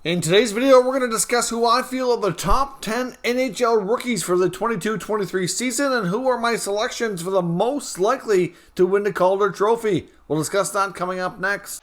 In today's video, we're going to discuss who I feel are the top 10 NHL rookies for the 22-23 season and who are my selections for the most likely to win the Calder trophy. We'll discuss that coming up next.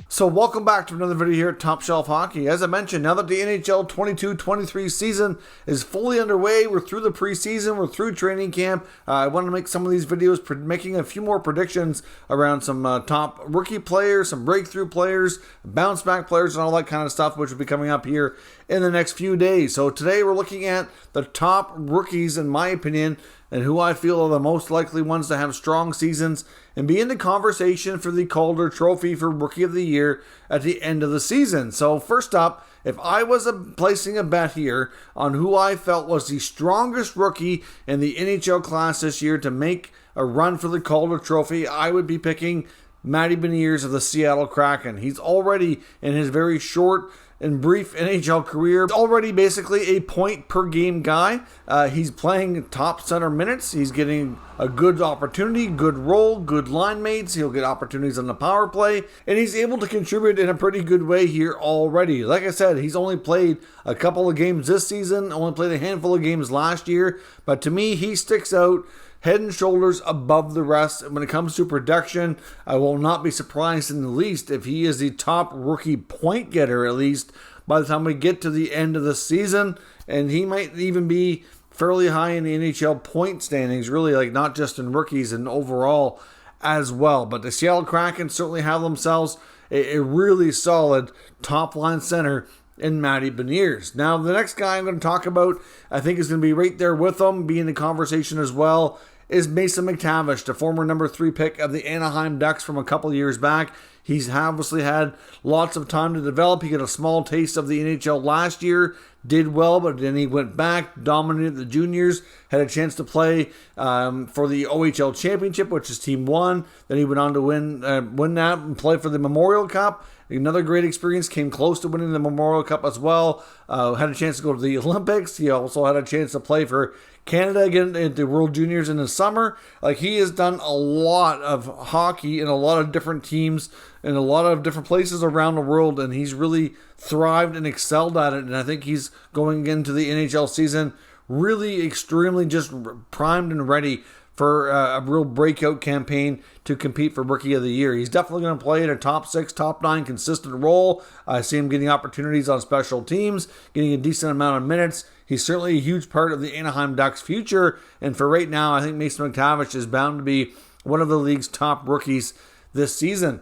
So welcome back to another video here at Top Shelf Hockey. As I mentioned, now that the NHL 22-23 season is fully underway, we're through the preseason, we're through training camp. I want to make some of these videos making a few more predictions around some top rookie players, some breakthrough players, bounce back players, and all that kind of stuff, which will be coming up here in the next few days. So today we're looking at the top rookies, in my opinion, and who I feel are the most likely ones to have strong seasons and be in the conversation for the Calder Trophy for Rookie of the Year at the end of the season. So first up, if I was placing a bet here on who I felt was the strongest rookie in the NHL class this year to make a run for the Calder Trophy, I would be picking Matty Beniers of the Seattle Kraken. He's already, in his very short and brief NHL career, already basically a point per game guy. He's playing top center minutes. He's getting a good opportunity, good role, good line mates. He'll get opportunities on the power play, and he's able to contribute in a pretty good way here already. Like I said, he's only played a couple of games this season, only played a handful of games last year, but to me, he sticks out head and shoulders above the rest. When it comes to production, I will not be surprised in the least if he is the top rookie point getter, at least by the time we get to the end of the season. And he might even be fairly high in the NHL point standings, really, like not just in rookies and overall as well. But the Seattle Kraken certainly have themselves a really solid top line center in Matty Beniers. Now, the next guy I'm going to talk about, I think is going to be right there with him, be in the conversation as well, is Mason McTavish, the former number 3 pick of the Anaheim Ducks from a couple years back. He's obviously had lots of time to develop. He got a small taste of the NHL last year, did well, but then he went back, dominated the juniors, had a chance to play for the OHL championship, which is Team 1. Then he went on to win that and play for the Memorial Cup. Another great experience, came close to winning the Memorial Cup as well. Had a chance to go to the Olympics. He also had a chance to play for Canada again at the World Juniors in the summer. Like, he has done a lot of hockey in a lot of different teams in a lot of different places around the world, and he's really thrived and excelled at it. And I think he's going into the NHL season really extremely just primed and ready for a real breakout campaign to compete for Rookie of the Year. He's definitely going to play in a top 6, top 9 consistent role. I see him getting opportunities on special teams, getting a decent amount of minutes. He's certainly a huge part of the Anaheim Ducks' future, and for right now, I think Mason McTavish is bound to be one of the league's top rookies this season.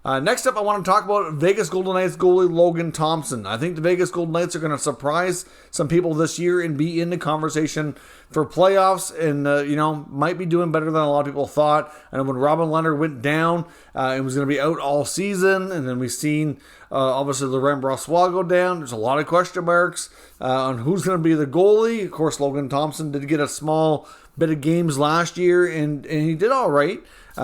Next up, I want to talk about Vegas Golden Knights goalie Logan Thompson. I think the Vegas Golden Knights are going to surprise some people this year and be in the conversation for playoffs and, might be doing better than a lot of people thought. And when Robin Leonard went down, it was going to be out all season. And then we've seen, obviously, Laurent Brossoit go down. There's a lot of question marks on who's going to be the goalie. Of course, Logan Thompson did get a small bit of games last year, and he did all right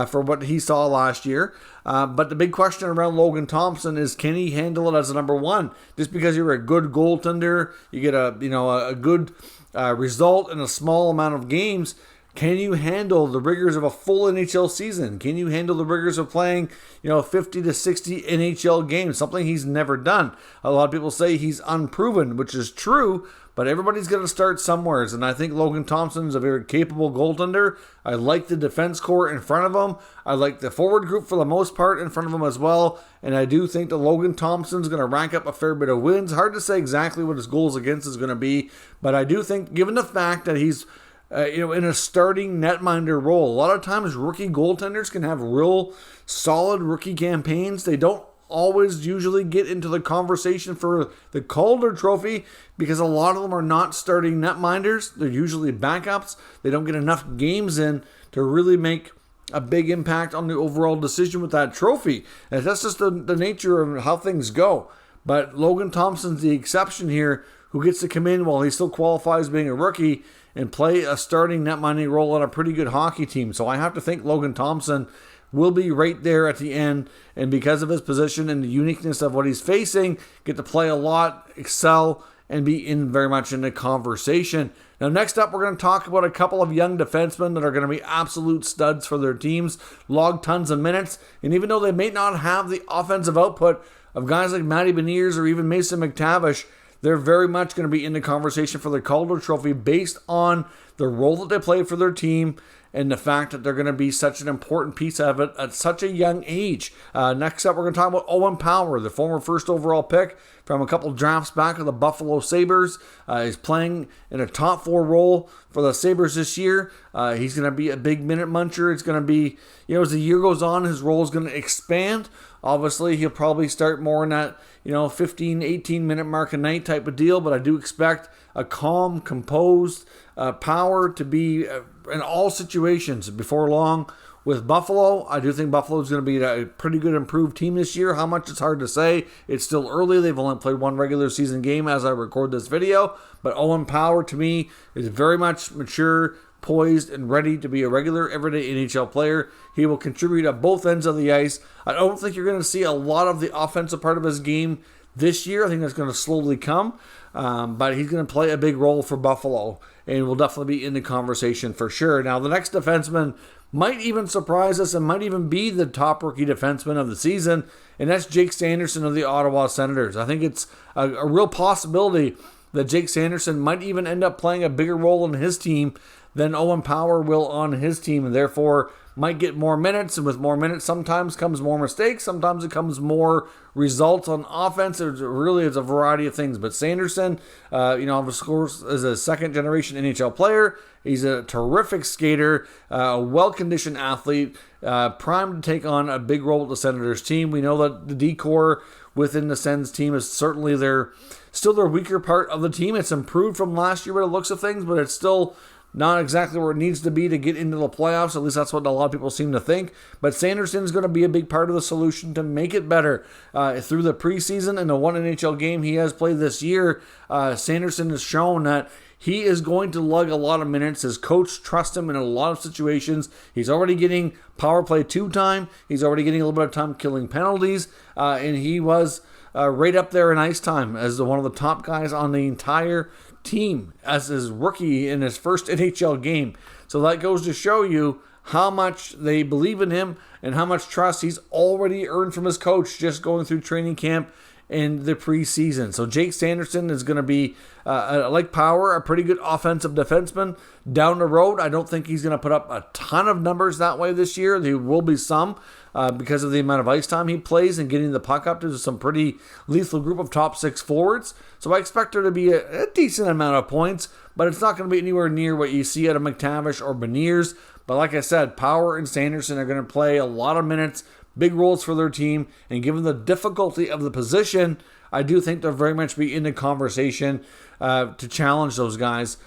for what he saw last year. But the big question around Logan Thompson is, can he handle it as a number 1? Just because you're a good goaltender, you get a good result in a small amount of games. Can you handle the rigors of a full NHL season? Can you handle the rigors of playing, 50 to 60 NHL games? Something he's never done. A lot of people say he's unproven, which is true, but everybody's going to start somewhere. And I think Logan Thompson is a very capable goaltender. I like the defense core in front of him. I like the forward group for the most part in front of him as well. And I do think that Logan Thompson's going to rank up a fair bit of wins. Hard to say exactly what his goals against is going to be, but I do think, given the fact that he's in a starting netminder role, a lot of times rookie goaltenders can have real solid rookie campaigns. They don't always usually get into the conversation for the Calder Trophy because a lot of them are not starting netminders. They're usually backups. They don't get enough games in to really make a big impact on the overall decision with that trophy. And that's just the nature of how things go. But Logan Thompson's the exception here, who gets to come in while he still qualifies being a rookie and play a starting netminding role on a pretty good hockey team. So I have to think Logan Thompson will be right there at the end, and because of his position and the uniqueness of what he's facing, get to play a lot, excel, and be very much in the conversation. Now, next up, we're going to talk about a couple of young defensemen that are going to be absolute studs for their teams, log tons of minutes, and even though they may not have the offensive output of guys like Matty Beniers or even Mason McTavish, they're very much going to be in the conversation for the Calder Trophy based on the role that they play for their team and the fact that they're going to be such an important piece of it at such a young age. Next up, we're going to talk about Owen Power, the former first overall pick from a couple drafts back of the Buffalo Sabres. He's playing in a top 4 role for the Sabres this year. He's going to be a big minute muncher. It's going to be, as the year goes on, his role is going to expand. Obviously, he'll probably start more in that, 15, 18 minute mark a night type of deal, but I do expect a calm, composed Power to be in all situations before long. With Buffalo, I do think Buffalo is going to be a pretty good improved team this year. How much, it's hard to say. It's still early. They've only played one regular season game as I record this video. But Owen Power, to me, is very much mature, poised, and ready to be a regular, everyday NHL player. He will contribute at both ends of the ice. I don't think you're going to see a lot of the offensive part of his game this year. I think that's going to slowly come. But he's going to play a big role for Buffalo and will definitely be in the conversation for sure. Now, the next defenseman might even surprise us and might even be the top rookie defenseman of the season, and that's Jake Sanderson of the Ottawa Senators. I think it's a real possibility that Jake Sanderson might even end up playing a bigger role in his team than Owen Power will on his team, and therefore might get more minutes, and with more minutes sometimes comes more mistakes, sometimes it comes more results on offense. It's a variety of things. But Sanderson, of course, is a second-generation NHL player. He's a terrific skater, a well-conditioned athlete, primed to take on a big role with the Senators team. We know that the D-core within the Sens team is certainly still their weaker part of the team. It's improved from last year by the looks of things, but it's still not exactly where it needs to be to get into the playoffs. At least that's what a lot of people seem to think. But Sanderson's going to be a big part of the solution to make it better. Through the preseason and the one NHL game he has played this year, Sanderson has shown that he is going to lug a lot of minutes. His coach trusts him in a lot of situations. He's already getting power play 2 time. He's already getting a little bit of time killing penalties. And he was right up there in ice time as one of the top guys on the entire team as his rookie in his first NHL game. So that goes to show you how much they believe in him and how much trust he's already earned from his coach just going through training camp in the preseason. So Jake Sanderson is going to be, like Power, a pretty good offensive defenseman down the road. I don't think he's going to put up a ton of numbers that way this year. There will be some because of the amount of ice time he plays and getting the puck up to some pretty lethal group of top 6 forwards. So I expect there to be a decent amount of points, but it's not going to be anywhere near what you see out of McTavish or Beniers. But like I said, Power and Sanderson are going to play a lot of minutes, big roles for their team, and given the difficulty of the position, I do think they'll very much be in the conversation to challenge those guys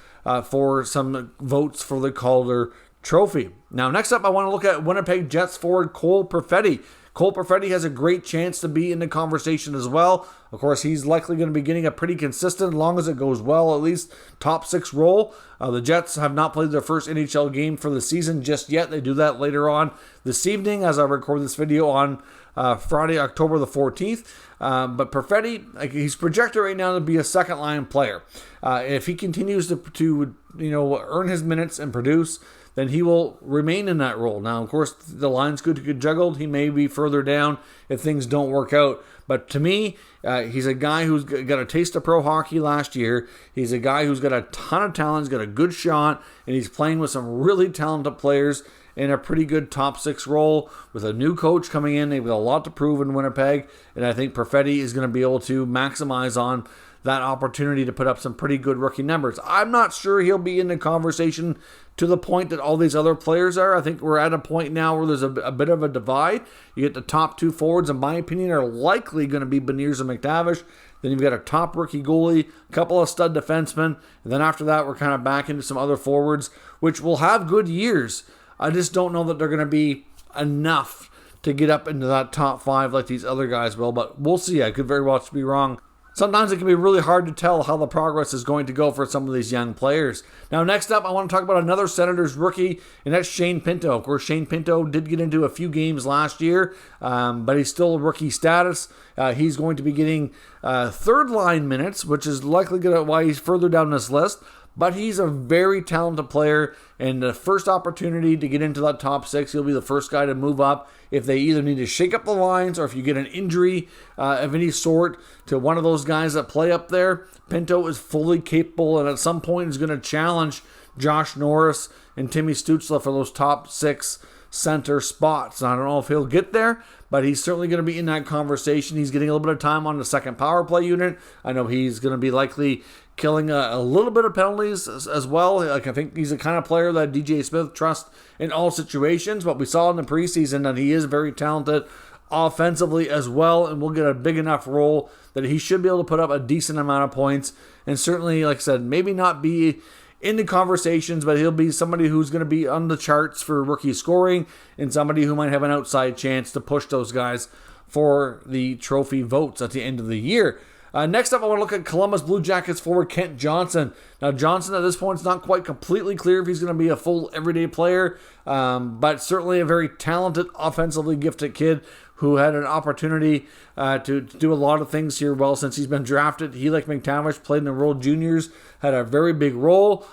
for some votes for the Calder Trophy. Now, next up, I want to look at Winnipeg Jets forward Cole Perfetti. Cole Perfetti has a great chance to be in the conversation as well. Of course, he's likely going to be getting a pretty consistent, as long as it goes well, at least top 6 role. The Jets have not played their first NHL game for the season just yet. They do that later on this evening as I record this video on Friday, October the 14th. But Perfetti, he's projected right now to be a second-line player. If he continues to earn his minutes and produce, then he will remain in that role. Now, of course, the line's good to get juggled. He may be further down if things don't work out. But to me, he's a guy who's got a taste of pro hockey last year. He's a guy who's got a ton of talent. He's got a good shot, and he's playing with some really talented players in a pretty good top 6 role. With a new coach coming in, they've got a lot to prove in Winnipeg, and I think Perfetti is going to be able to maximize on that opportunity to put up some pretty good rookie numbers. I'm not sure he'll be in the conversation to the point that all these other players are. I think we're at a point now where there's a bit of a divide. You get the top 2 forwards, in my opinion, are likely going to be Beniers and McTavish. Then you've got a top rookie goalie, a couple of stud defensemen, and then after that, we're kind of back into some other forwards, which will have good years. I just don't know that they're going to be enough to get up into that top 5 like these other guys will, but we'll see. I could very well be wrong. sometimes it can be really hard to tell how the progress is going to go for some of these young players. Now, next up, I want to talk about another Senators rookie, and that's Shane Pinto. Of course, Shane Pinto did get into a few games last year, but he's still rookie status. He's going to be getting third-line minutes, which is likely why he's further down this list. But he's a very talented player, and the first opportunity to get into that top six, he'll be the first guy to move up if they either need to shake up the lines or if you get an injury of any sort to one of those guys that play up there. Pinto is fully capable, and at some point is going to challenge Josh Norris and Timmy Stützle for those top six center spots. I don't know if he'll get there, but he's certainly going to be in that conversation. He's getting a little bit of time on the second power play unit. I know he's going to be likely killing a little bit of penalties as well. Like, I think he's the kind of player that DJ Smith trusts in all situations, but we saw in the preseason that he is very talented offensively as well, and will get a big enough role that he should be able to put up a decent amount of points, and certainly, like I said, maybe not be in the conversations, but he'll be somebody who's going to be on the charts for rookie scoring, and somebody who might have an outside chance to push those guys for the trophy votes at the end of the year. Next up, I want to look at Columbus Blue Jackets forward Kent Johnson. Now, Johnson at this point is not quite completely clear if he's going to be a full everyday player, but certainly a very talented, offensively gifted kid who had an opportunity to do a lot of things here well since he's been drafted. He, like McTavish, played in the World Juniors, had a very big role.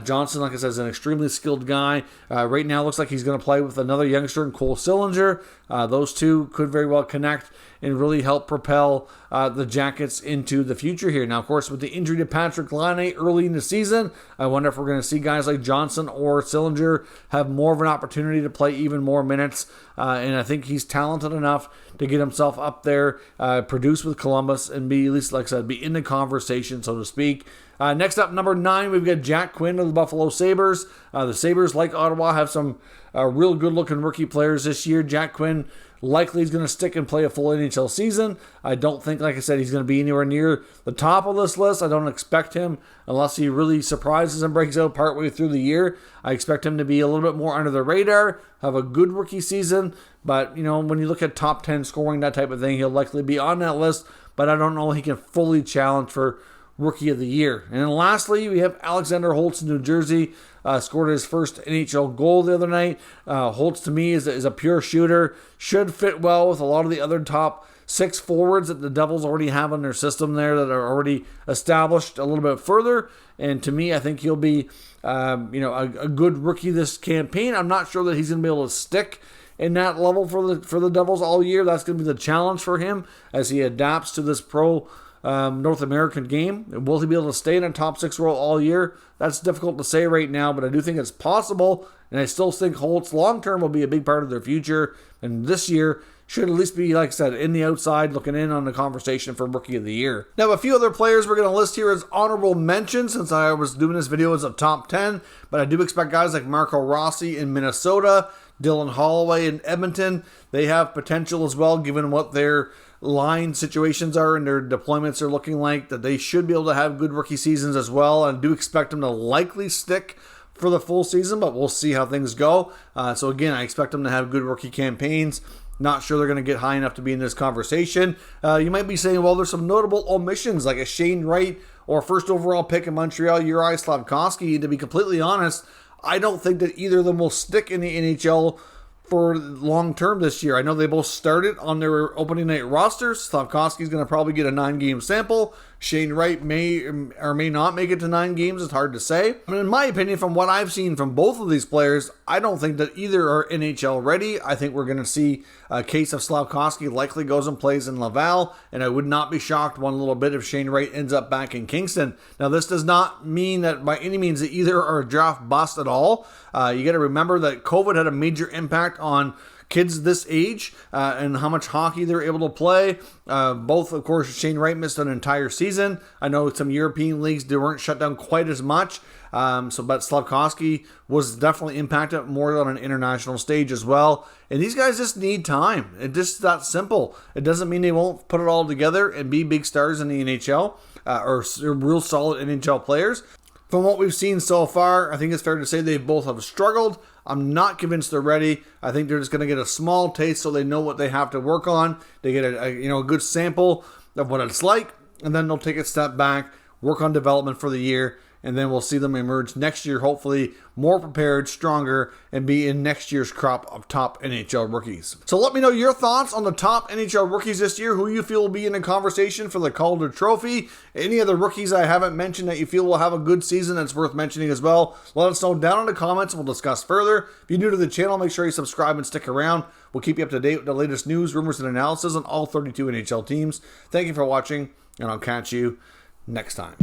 Johnson, like I said, is an extremely skilled guy. Right now, looks like he's going to play with another youngster in Cole Sillinger. Those two could very well connect and really help propel the Jackets into the future here. Now, of course, with the injury to Patrick Laine early in the season, I wonder if we're going to see guys like Johnson or Sillinger have more of an opportunity to play even more minutes. And I think he's talented enough to get himself up there, produce with Columbus, and be, at least, like I said, be in the conversation, so to speak. Next up, number 9, we've got Jack Quinn of the Buffalo Sabres. The Sabres, like Ottawa, have some real good-looking rookie players this year. Jack Quinn likely is going to stick and play a full NHL season. I don't think, like I said, he's going to be anywhere near the top of this list. I don't expect him, unless he really surprises and breaks out partway through the year. I expect him to be a little bit more under the radar, have a good rookie season. But, when you look at top 10 scoring, that type of thing, he'll likely be on that list. But I don't know if he can fully challenge for Rookie of the Year. And then lastly, we have Alexander Holtz in New Jersey. Scored his first NHL goal the other night. Holtz, to me, is a pure shooter. Should fit well with a lot of the other top 6 forwards that the Devils already have in their system there that are already established a little bit further. And to me, I think he'll be a good rookie this campaign. I'm not sure that he's going to be able to stick in that level for the Devils all year. That's going to be the challenge for him as he adapts to this pro North American game. Will he be able to stay in a top 6 role all year? That's difficult to say right now, but I do think it's possible, and I still think Holtz long-term will be a big part of their future, and this year should at least be, like I said, in the outside, looking in on the conversation for Rookie of the Year. Now, a few other players we're going to list here as honorable mentions, since I was doing this video as a top 10, but I do expect guys like Marco Rossi in Minnesota, Dylan Holloway in Edmonton. They have potential as well, given what their line situations are and their deployments are looking like, that they should be able to have good rookie seasons as well. I do expect them to likely stick for the full season, but we'll see how things go. So again, I expect them to have good rookie campaigns. Not sure they're going to get high enough to be in this conversation. You might be saying, well, there's some notable omissions like a Shane Wright or first overall pick in Montreal, Juraj Slafkovsky. To be completely honest, I don't think that either of them will stick in the NHL for long term this year. I know they both started on their opening night rosters. Slafkovsky's going to probably get a 9-game sample. Shane Wright may or may not make it to 9 games. It's hard to say. But in my opinion, from what I've seen from both of these players, I don't think that either are NHL ready. I think we're going to see a case of Slafkovsky likely goes and plays in Laval, and I would not be shocked one little bit if Shane Wright ends up back in Kingston. Now, this does not mean that by any means that either are a draft bust at all. You got to remember that COVID had a major impact on kids this age and how much hockey they're able to play. Both, of course, Shane Wright missed an entire season. I know some European leagues, they weren't shut down quite as much. But Slafkovsky was definitely impacted more on an international stage as well. And these guys just need time. It's just that simple. It doesn't mean they won't put it all together and be big stars in the NHL or real solid NHL players. From what we've seen so far, I think it's fair to say they both have struggled. I'm not convinced they're ready. I think they're just going to get a small taste so they know what they have to work on. They get a good sample of what it's like. and then they'll take a step back, work on development for the year, and then we'll see them emerge next year, hopefully more prepared, stronger, and be in next year's crop of top NHL rookies. So let me know your thoughts on the top NHL rookies this year, who you feel will be in the conversation for the Calder Trophy. Any other rookies I haven't mentioned that you feel will have a good season that's worth mentioning as well, let us know down in the comments and we'll discuss further. If you're new to the channel, make sure you subscribe and stick around. We'll keep you up to date with the latest news, rumors, and analysis on all 32 NHL teams. Thank you for watching, and I'll catch you next time.